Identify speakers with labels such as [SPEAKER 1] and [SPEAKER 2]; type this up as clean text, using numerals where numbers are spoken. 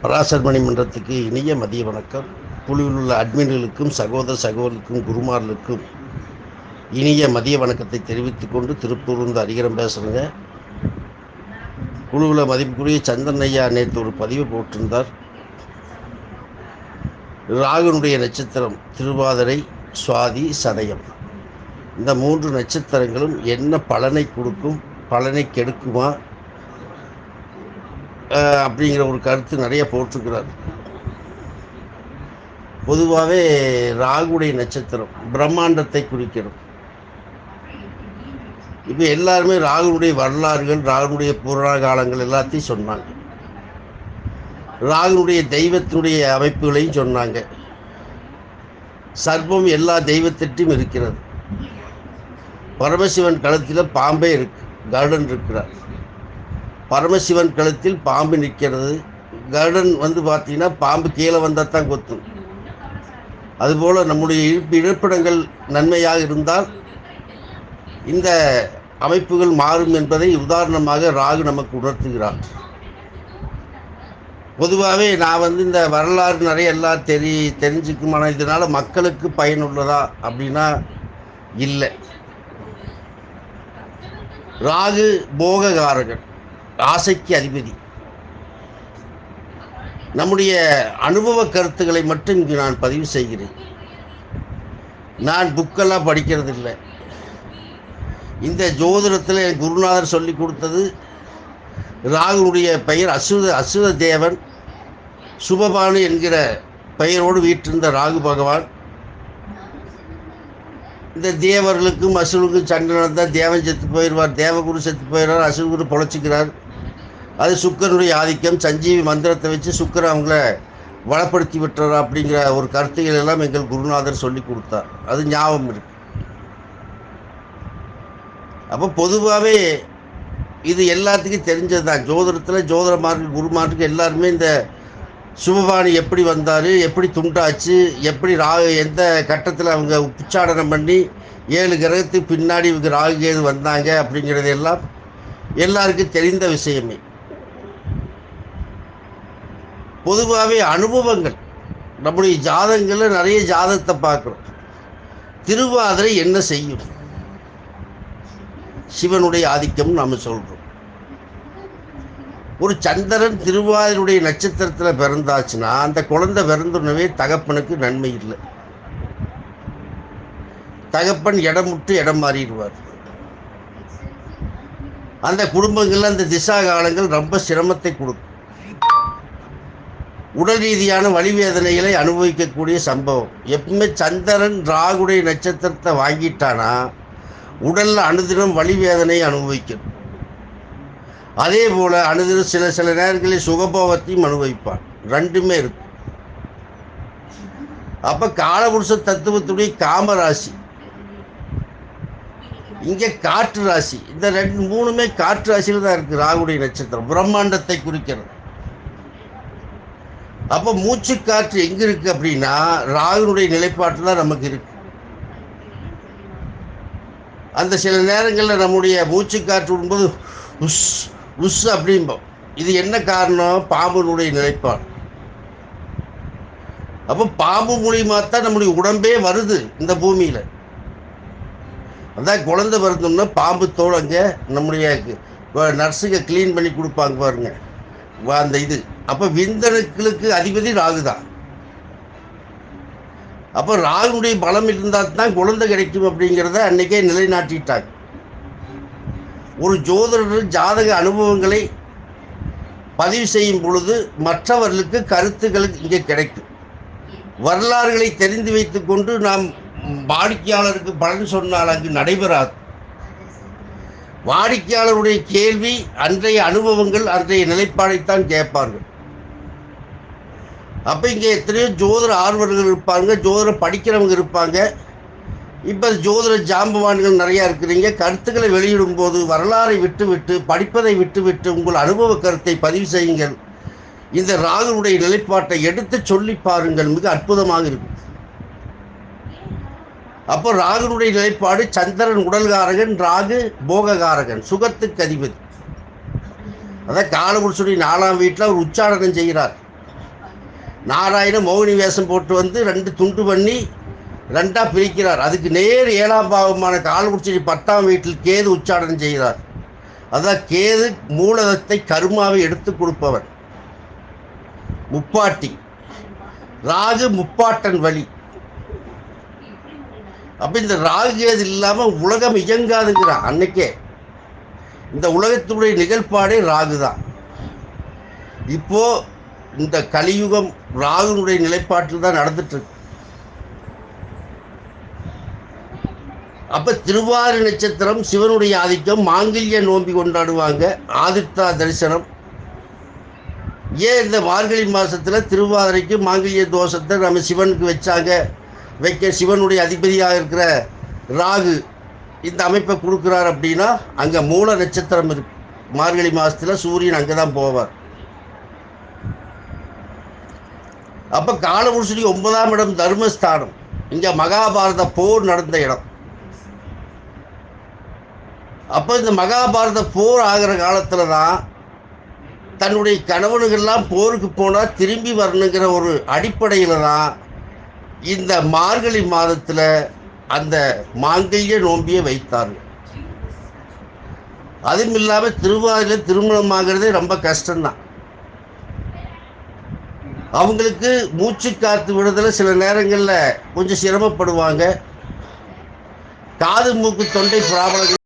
[SPEAKER 1] பராசர் மணிமன்றத்துக்கு இனிய மதிய வணக்கம். குழுவில் உள்ள அட்மின்களுக்கும் சகோதரர்களுக்கும் குருமார்களுக்கும் இனிய மதிய வணக்கத்தை தெரிவித்துக் கொண்டு திருப்பூர்லேருந்து அதிகாரம் பேசுகிறேங்க. குழுவில் மதிப்புக்குரிய சந்திரன் ஐயா நேற்று ஒரு பதிவு போட்டிருந்தார். ராகுனுடைய நட்சத்திரம் திருவாதிரை, சுவாதி, சதயம். இந்த 3 நட்சத்திரங்களும் என்ன பலனை கொடுக்கும், பலனை கெடுக்குமா அப்படிங்கிற ஒரு கருத்து நிறைய போட்டிருக்கிறார். பொதுவாகவே ராகுடைய நட்சத்திரம் பிரம்மாண்டத்தை குறிக்கிறது. இப்போ எல்லாருமே ராகுனுடைய வரலாறுகள், ராகுனுடைய புராண காலங்கள் எல்லாத்தையும் சொன்னாங்க. ராகுனுடைய தெய்வத்தினுடைய அமைப்புகளையும் சொன்னாங்க. சர்ப்பம் எல்லா தெய்வத்திட்டும் இருக்கிறது. பரமசிவன் கழுத்தில் பாம்பே இருக்கு, கருடன் இருக்கிறார். பரமசிவன் கழுத்தில் பாம்பு நிற்கிறது. கருடன் பார்த்தீங்கன்னா பாம்பு கீழே வந்தால் தான் கொத்தும். அதுபோல் நம்முடைய இருப்பிடங்கள் நன்மையாக இருந்தால் இந்த அமைப்புகள் மாறும் என்பதை உதாரணமாக ராகு நமக்கு உணர்த்துகிறார். பொதுவாகவே நான் இந்த வரலாறு நிறைய எல்லாம் தெரிஞ்சுக்குமான இதனால் மக்களுக்கு பயனுள்ளதா அப்படின்னா இல்லை. ராகு போககாரகன், ஆசைக்கு அதிபதி. நம்முடைய அனுபவ கருத்துக்களை மட்டும் இங்கு நான் பதிவு செய்கிறேன். நான் புக்கெல்லாம் படிக்கிறது இல்லை. இந்த ஜோதிடத்தில் என் குருநாதர் சொல்லி கொடுத்தது, ராகுனுடைய பெயர் அசுத தேவன், சுபபானு என்கிற பெயரோடு வீற்றிருந்த ராகு பகவான். இந்த தேவர்களுக்கும் அசுரனுக்கும் சண்டை நடந்தால் தேவன் செத்து போயிடுவார், தேவகுரு செத்து போயிடுவார், அசுரகுரு பொழைச்சிக்கிறார். அது சுக்கரனுடைய ஆதிக்கம். சஞ்சீவி மந்திரத்தை வச்சு சுக்கரன் அவங்கள வளப்படுத்தி விட்டுறார் அப்படிங்கிற ஒரு கருத்துக்கள் எல்லாம் எங்கள் குருநாதர் சொல்லி கொடுத்தார். அது ஞாபகம் இருக்கு. அப்போ பொதுவாகவே இது எல்லாத்துக்கும் தெரிஞ்சது தான். ஜோதிடத்தில் ஜோதிடமார்கள் குருமார்களுக்கு எல்லாருமே இந்த சுபபாணி எப்படி வந்தார், எப்படி துண்டாச்சு, எப்படி எந்த கட்டத்தில் அவங்க உச்சாடனம் பண்ணி 7 கிரகத்துக்கு பின்னாடி இவங்க ராகு கேது வந்தாங்க அப்படிங்கிறது எல்லாம் எல்லாருக்கும் தெரிந்த விஷயமே. பொதுவாகவே அனுபவங்கள், நம்முடைய ஜாதகங்களில் நிறைய ஜாதகத்தை பார்க்குறோம். திருவாதிரை என்ன செய்யும்? சிவனுடைய ஆதிக்கம் நாம் சொல்கிறோம். ஒரு சந்திரன் திருவாதிரையுடைய நட்சத்திரத்தில் பிறந்தாச்சுன்னா அந்த குழந்தை பிறந்துடனே தகப்பனுக்கு நன்மை இல்லை. தகப்பன் இடம் விட்டு இடம் மாறிடுவார். அந்த குடும்பங்களில் அந்த திசா காலங்கள் ரொம்ப சிரமத்தை கொடுக்கும். உடல் ரீதியான வலிவேதனைகளை அனுபவிக்கக்கூடிய சம்பவம். எப்பவுமே சந்திரன் ராகுடைய நட்சத்திரத்தை வாங்கிட்டானா உடலில் அனுதினம் வலிவேதனையை அனுபவிக்கணும். அதே போல் அனுதினம் சில நேரங்களில் சுகபோகத்தையும் அனுபவிப்பான். ரெண்டுமே இருக்கும். அப்போ காலபுருஷ தத்துவத்துடைய காமராசி, இங்கே காற்று ராசி. இந்த 3மே காற்று ராசியில் தான் இருக்குது. ராகுடைய நட்சத்திரம் பிரம்மாண்டத்தை குறிக்கிறது. அப்போ மூச்சு காற்று எங்கே இருக்குது அப்படின்னா ராகுனுடைய நிலைப்பாட்டில் தான் நமக்கு இருக்கு. அந்த சில நேரங்களில் நம்முடைய மூச்சு காற்று விடும்போது உஸ் உஸ் அப்படிம்போம். இது என்ன காரணம்? பாம்புனுடைய நிலைப்பாடு. அப்போ பாம்பு மூலியமாக தான் நம்முடைய உடம்பே வருது இந்த பூமியில். அதான் குழந்தை பிறந்தோம்னா பாம்பு தோல் அங்கே நம்முடைய நர்ஸுங்க க்ளீன் பண்ணி கொடுப்பாங்க பாருங்க அந்த இது. அப்போ விந்தணுக்களுக்கு அதிபதி ராகு தான். அப்போ ராகுனுடைய பலம் இருந்தால் தான் குழந்தை கிடைக்கும் அப்படிங்கிறத அன்னைக்கே நிலைநாட்டிட்டாங்க. ஒரு ஜோதிடர் ஜாதக அனுபவங்களை பதிவு செய்யும் பொழுது மற்றவர்களுக்கு கருத்துக்களுக்கு இங்கே கிடைக்கும். வரலாறுகளை தெரிந்து வைத்து கொண்டு நாம் வாடிக்கையாளருக்கு பலன் சொன்னால் அங்கு நடைபெறாது. வாடிக்கையாளருடைய கேள்வி அன்றைய அனுபவங்கள், அன்றைய நிலைப்பாடைத்தான் கேட்பார்கள். அப்போ இங்கே எத்தனையோ ஜோதிட ஆர்வலர்கள் இருப்பாங்க, ஜோதிடம் படிக்கிறவங்க இருப்பாங்க. இப்போ ஜோதிட ஜாம்பவான்கள் நிறையா இருக்கிறீங்க. கருத்துக்களை வெளியிடும்போது வரலாறை விட்டுவிட்டு, படிப்பதை விட்டுவிட்டு உங்கள் அனுபவ கருத்தை பதிவு செய்யுங்கள். இந்த ராகுனுடைய நிலைப்பாட்டை எடுத்து சொல்லி பாருங்கள். மிக அற்புதமாக இருக்கும். அப்போ ராகுனுடைய நிலைப்பாடு, சந்திரன் உடல்காரகன், ராகு போககாரகன், சுகத்துக்கு அதிபதி. அதான் காலபுருஷனுடைய 4ஆம் வீட்டில் அவர் உச்சாடனம் செய்கிறார். நாராயண மோகினி வேஷம் போட்டு வந்து 2 துண்டு பண்ணி 2ஆ பிரிக்கிறார். அதுக்கு நேர் 7ஆம் பாவமான காலபுருஷனை 10ஆம் வீட்டில் கேது உச்சாடனம் செய்கிறார். அதான் கேது மூலதத்தை கருமாவை எடுத்து கொடுப்பவன், முப்பாட்டி. ராகு முப்பாட்டன் வழி. அப்ப இந்த ராகு கேது இல்லாம உலகம் இயங்காதுங்கிறான் அன்னைக்கே. இந்த உலகத்தினுடைய நிகழ்பாடே ராகு தான். இப்போ இந்த கலியுகம் ராகுனுடைய நிலைப்பாட்டில் தான் நடந்துட்டு இருக்கு. அப்ப திருவாதிரை நட்சத்திரம் சிவனுடைய ஆதிக்கம், மாங்கல்ய நோம்பி கொண்டாடுவாங்க, ஆதித்தா தரிசனம். ஏன் இந்த மார்கழி மாசத்துல திருவாதிரைக்கு மாங்கல்ய தோஷத்தை நம்ம சிவனுக்கு வைக்க சிவனுடைய அதிபதியாக இருக்கிற ராகு இந்த அமைப்பை கொடுக்குறார் அப்படின்னா, அங்க மூல நட்சத்திரம் இருக்கு. மார்கழி மாசத்துல சூரியன் அங்கதான் போவார். அப்ப காலபுருஷனுக்கு 9ஆம் இடம் தர்மஸ்தானம். இங்க மகாபாரத போர் நடந்த இடம். அப்ப இந்த மகாபாரத போர் ஆகிற காலத்துல தான் தன்னுடைய கணவனுக்கெல்லாம் போருக்கு போனா திரும்பி வரணுங்கிற ஒரு அடிப்படையில தான் இந்த மார்கழி மாதத்துல அந்த மாங்கல்ய நோம்பியை வைத்தார்கள். அதுவும் இல்லாம திருவாதிரை திருமணம் ஆகிறதே ரொம்ப கஷ்டம்தான். அவங்களுக்கு மூச்சு காத்து விடுதலை சில நேரங்களில் கொஞ்சம் சிரமப்படுவாங்க. காது மூக்கு தொண்டை பிராபலங்கள்